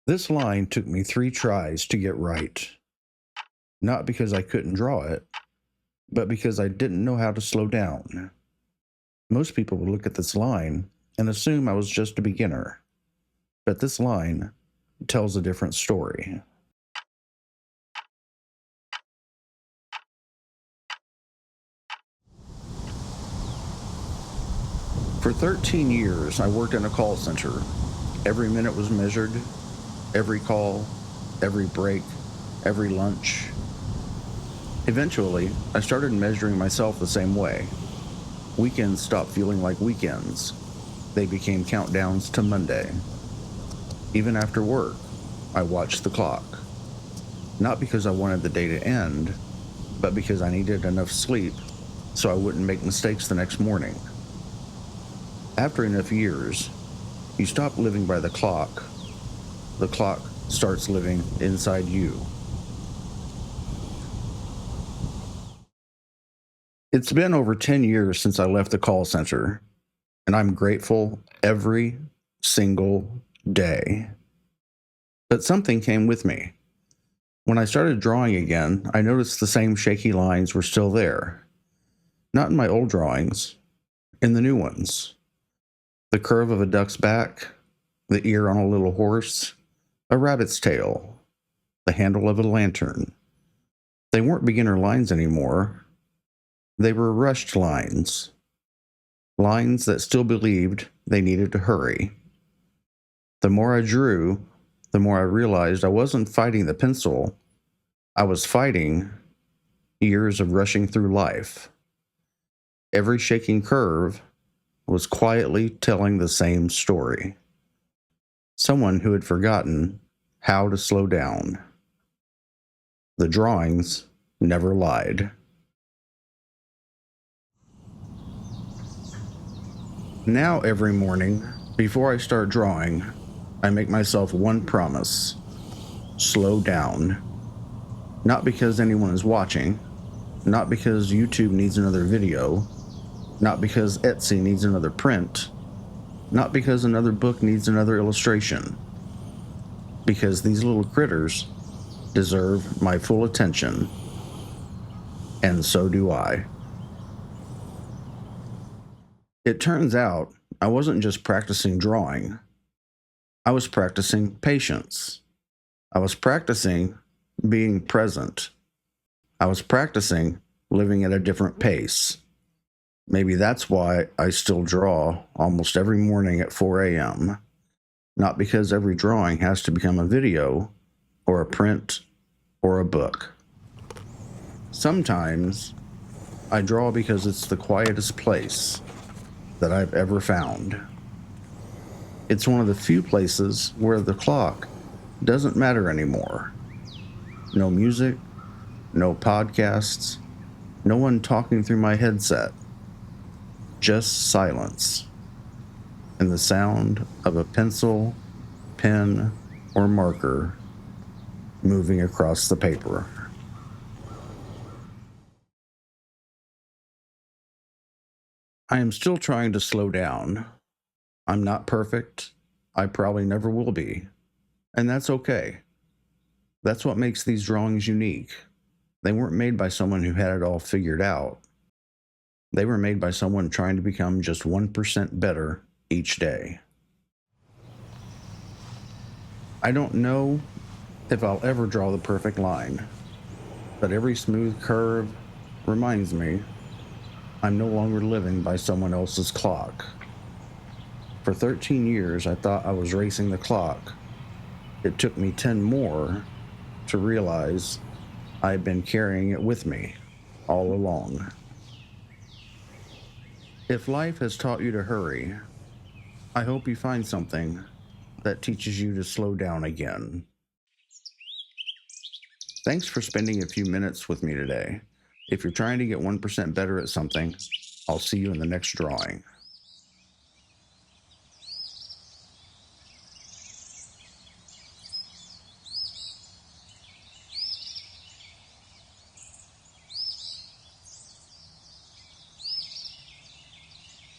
This line took me 3 tries to get right, not because I couldn't draw it, but because I didn't know how to slow down. Most people would look at this line and assume I was just a beginner, but this line tells a different story. For 13 years, I worked in a call center. Every minute was measured, every call, every break, every lunch. Eventually, I started measuring myself the same way. Weekends stopped feeling like weekends. They became countdowns to Monday. Even after work, I watched the clock. Not because I wanted the day to end, but because I needed enough sleep so I wouldn't make mistakes the next morning. After enough years, you stop living by the clock. The clock starts living inside you. It's been over 10 years since I left the call center, and I'm grateful every single day. But something came with me. When I started drawing again, I noticed the same shaky lines were still there. Not in my old drawings, in the new ones. The curve of a duck's back, the ear on a little horse, a rabbit's tail, the handle of a lantern. They weren't beginner lines anymore. They were rushed lines. Lines that still believed they needed to hurry. The more I drew, the more I realized I wasn't fighting the pencil. I was fighting years of rushing through life. Every shaking curve was quietly telling the same story. Someone who had forgotten how to slow down. The drawings never lied. Now every morning, before I start drawing, I make myself one promise: slow down. Not because anyone is watching, not because YouTube needs another video, not because Etsy needs another print, not because another book needs another illustration, because these little critters deserve my full attention, and so do I. It turns out I wasn't just practicing drawing, I was practicing patience. I was practicing being present. I was practicing living at a different pace. Maybe that's why I still draw almost every morning at 4 a.m. Not because every drawing has to become a video, or a print, or a book. Sometimes I draw because it's the quietest place that I've ever found. It's one of the few places where the clock doesn't matter anymore. No music, no podcasts, no one talking through my headset. Just silence and the sound of a pencil, pen, or marker moving across the paper. I am still trying to slow down. I'm not perfect. I probably never will be. And that's okay. That's what makes these drawings unique. They weren't made by someone who had it all figured out. They were made by someone trying to become just 1% better each day. I don't know if I'll ever draw the perfect line, but every smooth curve reminds me I'm no longer living by someone else's clock. For 13 years, I thought I was racing the clock. It took me 10 more to realize I had been carrying it with me all along. If life has taught you to hurry, I hope you find something that teaches you to slow down again. Thanks for spending a few minutes with me today. If you're trying to get 1% better at something, I'll see you in the next drawing.